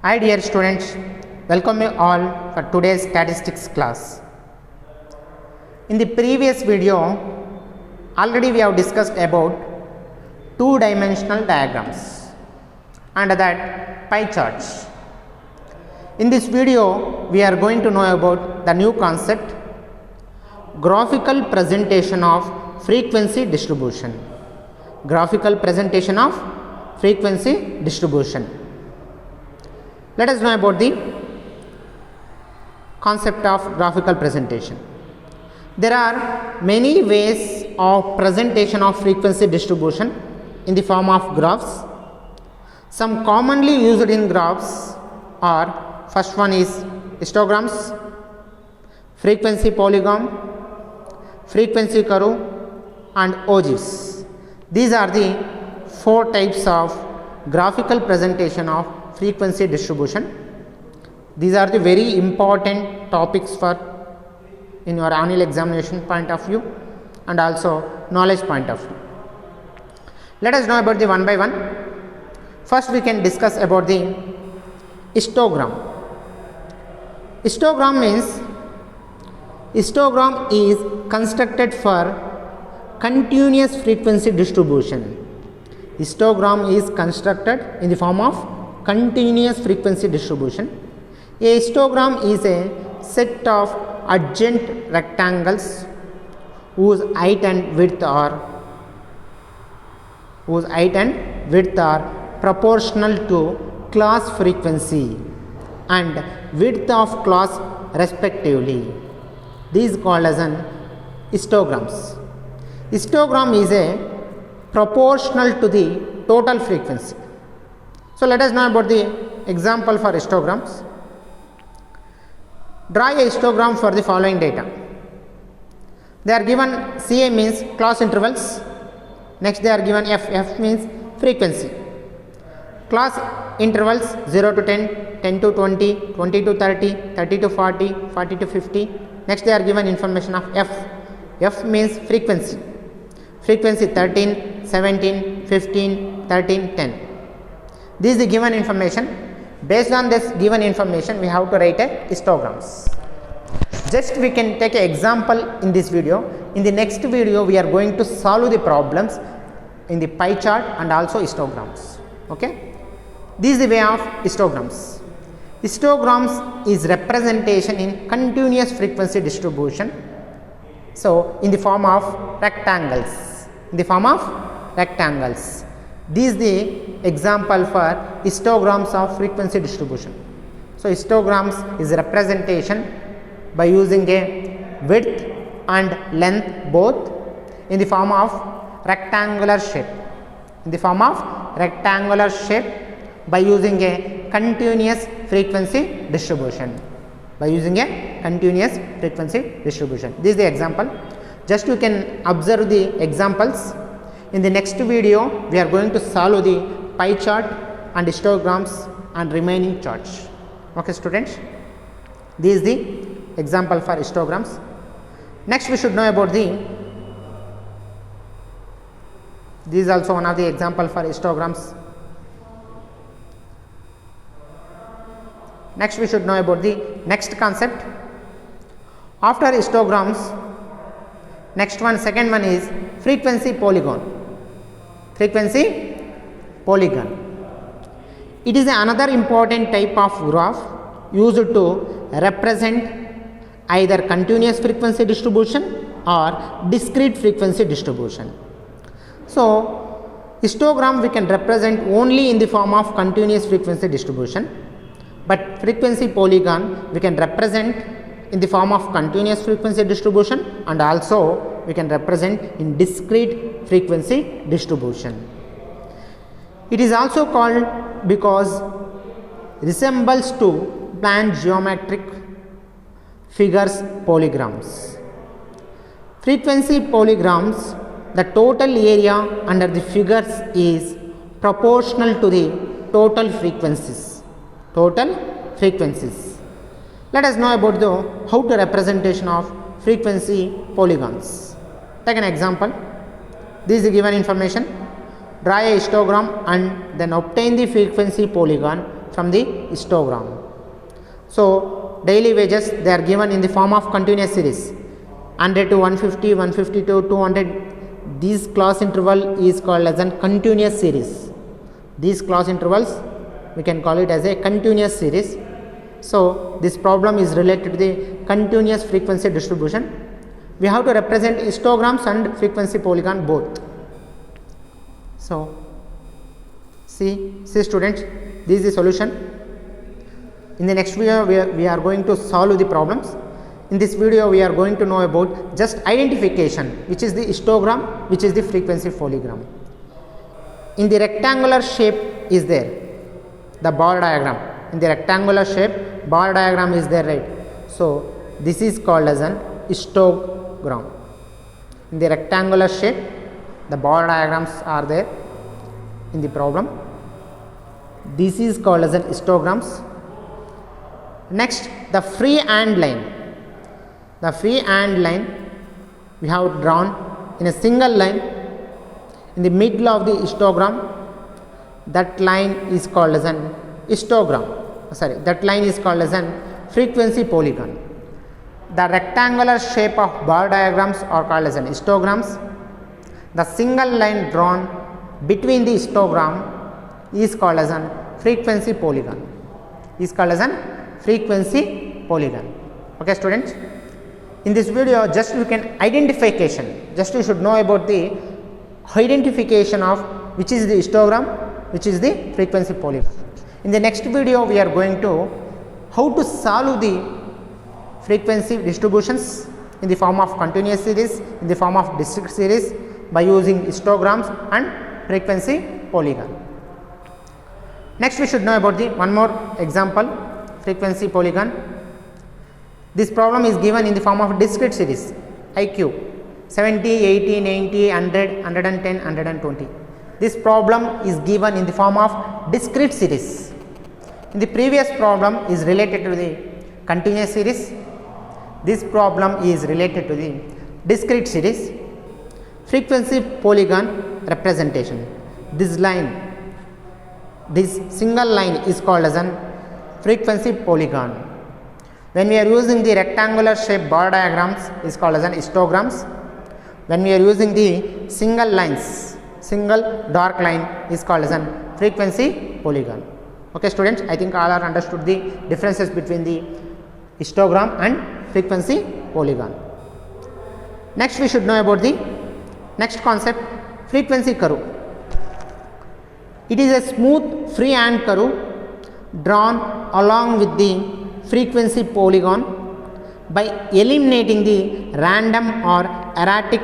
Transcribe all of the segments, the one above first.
Hi dear students, welcome you all for today's statistics class. In the previous video, already we have discussed about two-dimensional diagrams and that pie charts. In this video, we are going to know about the new concept, graphical presentation of frequency distribution. Graphical presentation of frequency distribution. Let us know about the concept of graphical presentation. There are many ways of presentation of frequency distribution in the form of graphs. Some commonly used in graphs are, first one is histograms, frequency polygon, frequency curve and ogives. These are the four types of graphical presentation of frequency distribution. These are the very important topics for in your annual examination point of view and also knowledge point of view. Let us know about the one by one. First we can discuss about the histogram. Histogram is constructed for continuous frequency distribution. Histogram is constructed in the form of continuous frequency distribution. A histogram is a set of adjacent rectangles whose height and width are proportional to class frequency and width of class respectively. These is called as an histograms. Histogram is a proportional to the total frequency. So let us know about the example for histograms. Draw a histogram for the following data. They are given CA means class intervals. Next they are given F means frequency. Class intervals 0 to 10, 10 to 20, 20 to 30, 30 to 40, 40 to 50. Next they are given information of F means frequency. Frequency 13, 17, 15, 13, 10. This is the given information. Based on this given information, we have to write a histograms. Just we can take an example in this video. In the next video, we are going to solve the problems in the pie chart and also histograms. Okay. This is the way of histograms. Histograms is representation in continuous frequency distribution. So, in the form of rectangles. This is the example for histograms of frequency distribution. So, histograms is representation by using a width and length both in the form of rectangular shape. By using a continuous frequency distribution. This is the example. Just you can observe the examples. In the next video, we are going to solve the pie chart and histograms and remaining charts. Okay, students. This is the example for histograms. Next, we should know about this is also one of the example for histograms. Next, we should know about the next concept. After histograms, second one is frequency polygon. It is another important type of graph used to represent either continuous frequency distribution or discrete frequency distribution. So, histogram we can represent only in the form of continuous frequency distribution, but frequency polygon we can represent in the form of continuous frequency distribution and also we can represent in discrete frequency distribution. It is also called because resembles to plane geometric figures polygons. Frequency polygons, the total area under the figures is proportional to the total frequencies. Let us know about how to representation of frequency polygons. Take an example. This is the given information. Draw a histogram and then obtain the frequency polygon from the histogram. So daily wages, they are given in the form of continuous series, 100 to 150, 150 to 200. This class interval is called as a continuous series. These class intervals, we can call it as a continuous series. So this problem is related to the continuous frequency distribution. We have to represent histograms and frequency polygon both. So see students, this is the solution. In the next video we are going to solve the problems. In this video we are going to know about just identification, which is the histogram, which is the frequency polygon. In the rectangular shape is there the bar diagram. In the rectangular shape, bar diagram is there, right? So this is called as an histogram. In the rectangular shape, the bar diagrams are there in the problem. This is called as an histograms. Next, the freehand line. The freehand line we have drawn in a single line in the middle of the histogram. That line is called as an histogram. That line is called as an frequency polygon. The rectangular shape of bar diagrams are called as an histograms. The single line drawn between the histogram is called as an frequency polygon. Is called as an frequency polygon. Okay, students. In this video, just you can identification. Just you should know about the identification of which is the histogram, which is the frequency polygon. In the next video, we are going to how to solve the frequency distributions in the form of continuous series, in the form of discrete series by using histograms and frequency polygon. Next, we should know about the one more example, frequency polygon. This problem is given in the form of discrete series, IQ 70, 80, 90, 100, 110, 120. This problem is given in the form of discrete series. In the previous problem is related to the continuous series. This problem is related to the discrete series. Frequency polygon representation. This line, this single line is called as an frequency polygon. When we are using the rectangular shape bar diagrams is called as an histograms. When we are using the single lines, single dark line is called as an frequency polygon. Okay, students, I think all are understood the differences between the histogram and frequency polygon. Next, we should know about the next concept, frequency curve. It is a smooth freehand curve drawn along with the frequency polygon by eliminating the random or erratic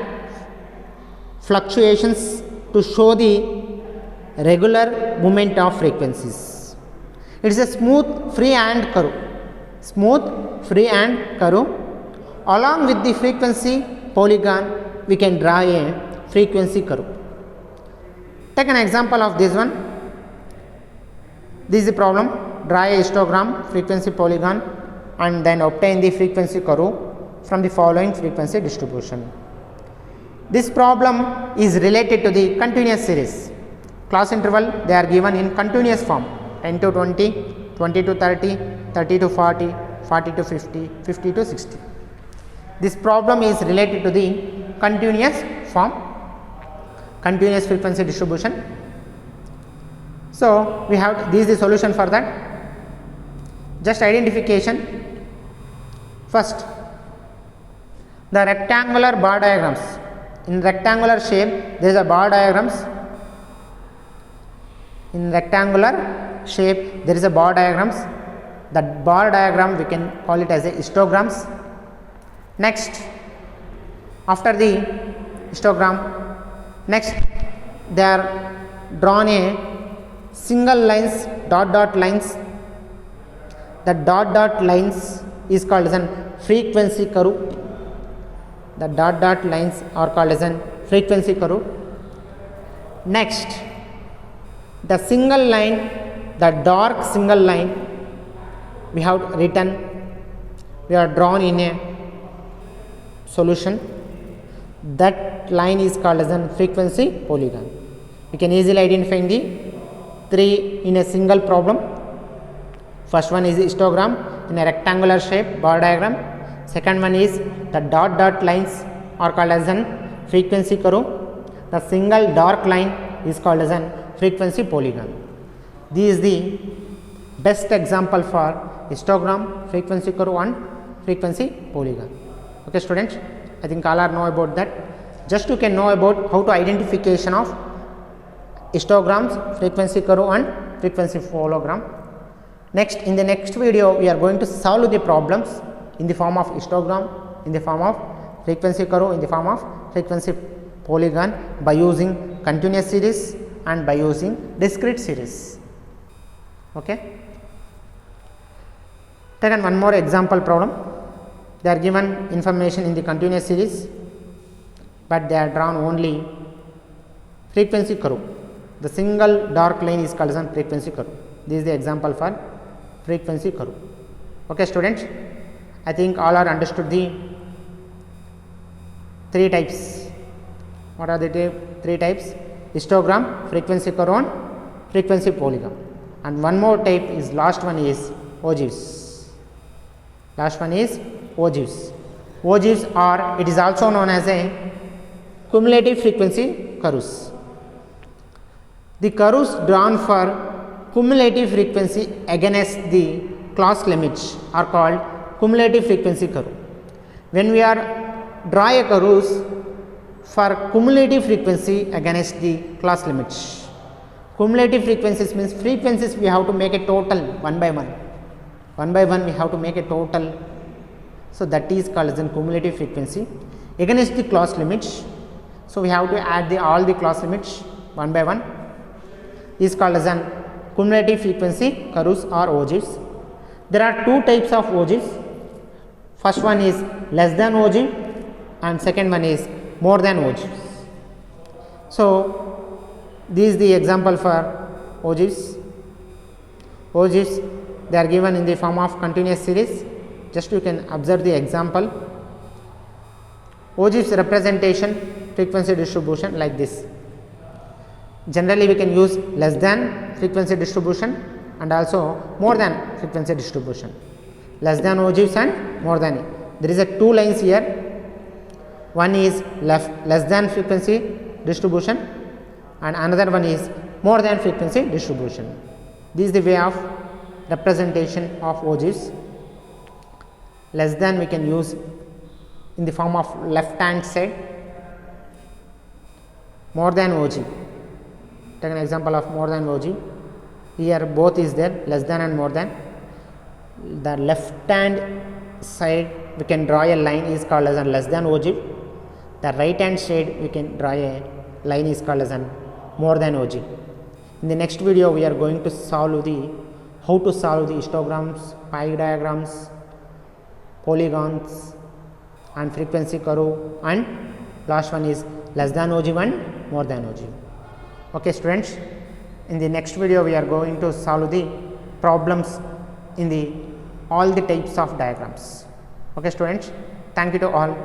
fluctuations to show the regular movement of frequencies. It is a smooth freehand curve. Smooth freehand curve. Along with the frequency polygon, we can draw a frequency curve. Take an example of this one. This is the problem. Draw a histogram, frequency polygon, and then obtain the frequency curve from the following frequency distribution. This problem is related to the continuous series. Class interval, they are given in continuous form, 10 to 20, 20 to 30, 30 to 40, 40 to 50, 50 to 60. This problem is related to the continuous form, continuous frequency distribution. So we have, this is the solution for that. Just identification. First, the rectangular bar diagrams. In rectangular shape, there is a bar diagrams. In rectangular shape, there is a bar diagrams. That bar diagram we can call it as a histograms. Next, after the histogram, next they are drawn a single lines, dot lines. The dot lines is called as an frequency curve. The dot lines are called as an frequency curve. Next, the single line, the dark single line, we have written, we are drawn in a solution. That line is called as a frequency polygon. We can easily identify the three in a single problem. First one is histogram in a rectangular shape bar diagram. Second one is the dot lines are called as an frequency curve. The single dark line is called as an frequency polygon. This is the best example for histogram, frequency curve and frequency polygon. Okay students, I think all are know about that. Just you can know about how to identification of histograms, frequency curve and frequency polygon. Next, in the next video we are going to solve the problems in the form of histogram, in the form of frequency curve, in the form of frequency polygon by using continuous series and by using discrete series. Okay. Take one more example problem. They are given information in the continuous series, but they are drawn only frequency curve. The single dark line is called as a frequency curve. This is the example for frequency curve. Okay students, I think all are understood the three types. What are the three types? Histogram, frequency curve and frequency polygon. And one more type is last one is ogives. Last one is ogives. Ogives are, it is also known as a cumulative frequency curves. The curves drawn for cumulative frequency against the class limits are called cumulative frequency curve. When we are draw a curves for cumulative frequency against the class limits. Cumulative frequencies means frequencies we have to make a total one by one. One by one we have to make a total. So that is called as a cumulative frequency against the class limits. So we have to add all the class limits one by one. Is called as an cumulative frequency curves or ogives. There are two types of ogives. First one is less than ogive and second one is more than ogives. So this is the example for ogives. Ogives, they are given in the form of continuous series. Just you can observe the example. Ogives representation frequency distribution like this. Generally we can use less than frequency distribution and also more than frequency distribution. Less than ogives and more than. There is a two lines here. One is less than frequency distribution and another one is more than frequency distribution. This is the way of representation of ogives. Less than we can use in the form of left hand side. More than ogive. Take an example of more than ogive. Here both is there, less than and more than. The left hand side we can draw a line is called as a less than ogive. The right hand side we can draw a line is called as an more than ogive. In the next video we are going to solve the how to solve the histograms, pie diagrams, polygons and frequency curve, and last one is less than ogive and more than ogive. Okay students, in the next video we are going to solve the problems in the all the types of diagrams. Okay students, thank you to all.